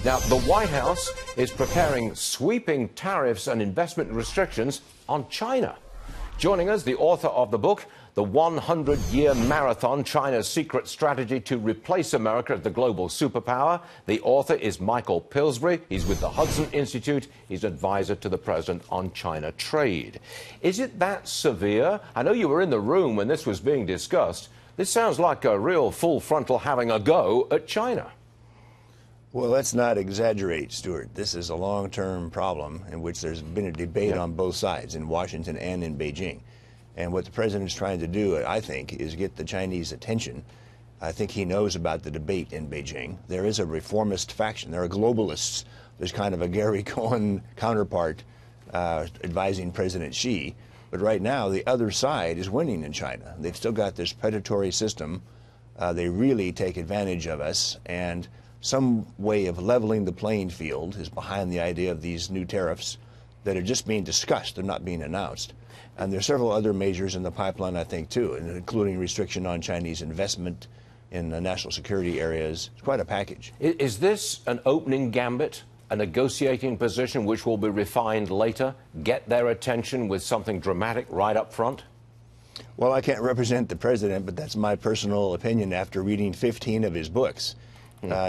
Now, the White House is preparing sweeping tariffs and investment restrictions on China. Joining us, the author of the book, The 100-Year Marathon, China's Secret Strategy to Replace America as the Global Superpower. The author is Michael Pillsbury. He's with the Hudson Institute. He's advisor to the president on China trade. Is it that severe? I know you were in the room when this was being discussed. This sounds like a real full frontal having a go at China. Well, let's not exaggerate, Stuart. This is a long-term problem in which there's been a debate on both sides, in Washington and in Beijing. And what the president is trying to do, I think, is get the Chinese attention. I think he knows about the debate in Beijing. There is a reformist faction. There are globalists. There's kind of a Gary Cohn counterpart advising President Xi. But right now, the other side is winning in China. They've still got this predatory system. They really take advantage of us. And some way of leveling the playing field is behind the idea of these new tariffs that are just being discussed. They're not being announced. And there are several other measures in the pipeline, I think, too, including restriction on Chinese investment in national security areas. It's quite a package. Is this an opening gambit, a negotiating position which will be refined later, get their attention with something dramatic right up front? Well, I can't represent the president, but that's my personal opinion after reading 15 of his books.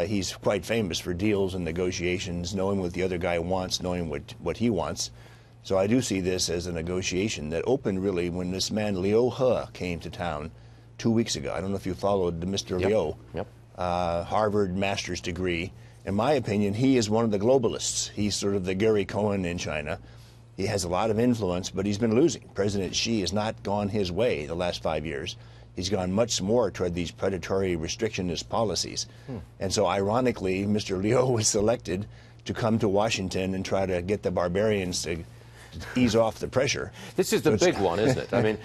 He's quite famous for deals and negotiations, knowing what the other guy wants, knowing what he wants. So I do see this as a negotiation that opened really when this man Liu He came to town 2 weeks ago. I don't know if you followed Mr. Liu, Harvard master's degree. In my opinion, he is one of the globalists. He's sort of the Gary Cohn in China. He has a lot of influence, but he's been losing. President Xi has not gone his way the last 5 years. He's gone much more toward these predatory restrictionist policies. And so ironically, Mr. Liu was selected to come to Washington and try to get the barbarians to ease off the pressure. This is the big one, isn't it? I mean,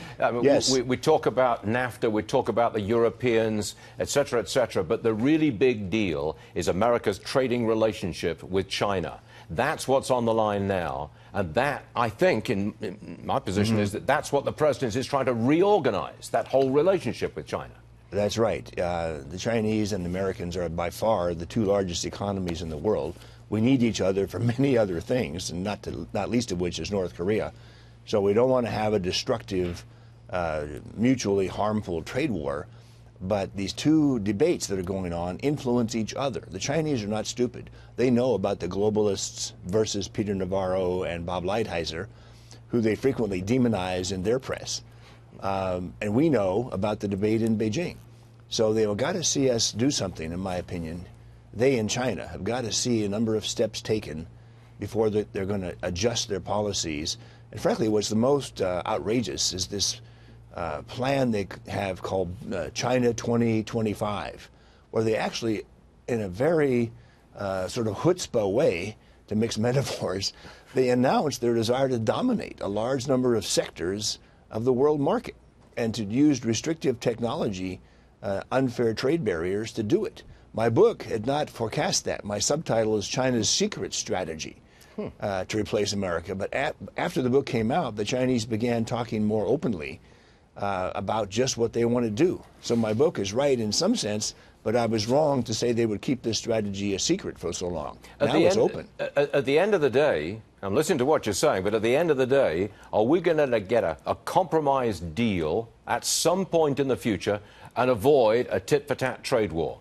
yes. we talk about NAFTA, we talk about the Europeans, et cetera, but the really big deal is America's trading relationship with China. That's what's on the line now. And that, I think, in my position, is that that's what the president is trying to reorganize, that whole relationship with China. That's right. The Chinese and the Americans are by far the two largest economies in the world. We need each other for many other things, and not least of which is North Korea. So we don't want to have a destructive, mutually harmful trade war. But these two debates that are going on influence each other. The Chinese are not stupid. They know about the globalists versus Peter Navarro and Bob Lighthizer, who they frequently demonize in their press. And we know about the debate in Beijing. So they've got to see us do something, in my opinion. They in China have got to see a number of steps taken before they're going to adjust their policies. And frankly, what's the most outrageous is this plan they have called China 2025, where they actually, in a very sort of chutzpah way, to mix metaphors, they announce their desire to dominate a large number of sectors of the world market and to use restrictive technology, unfair trade barriers to do it. My book had not forecast that. My subtitle is China's Secret Strategy to Replace America. But after the book came out, the Chinese began talking more openly about just what they want to do. So my book is right in some sense, but I was wrong to say they would keep this strategy a secret for so long. Now it's open. At the end of the day, I'm listening to what you're saying, but at the end of the day, are we going to get a compromise deal at some point in the future and avoid a tit-for-tat trade war?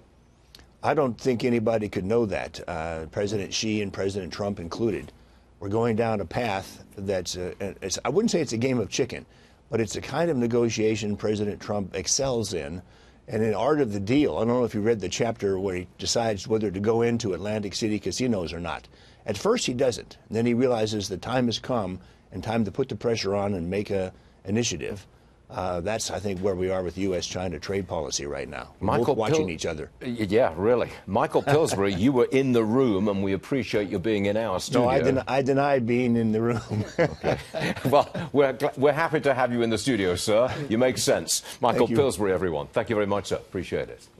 I don't think anybody could know that, President Xi and President Trump included. We're going down a path that's, I wouldn't say it's a game of chicken, but it's a kind of negotiation President Trump excels in. And in Art of the Deal, I don't know if you read the chapter where he decides whether to go into Atlantic City casinos or not. At first he doesn't. And then he realizes the time has come and time to put the pressure on and make an initiative. That's, I think, where we are with U.S.-China trade policy right now. We're both watching each other. Yeah, really. Michael Pillsbury, you were in the room, and we appreciate you being in our studio. No, I deny being in the room. Okay. Well, we're happy to have you in the studio, sir. You make sense. Michael Pillsbury, everyone. Thank you very much, sir. Appreciate it.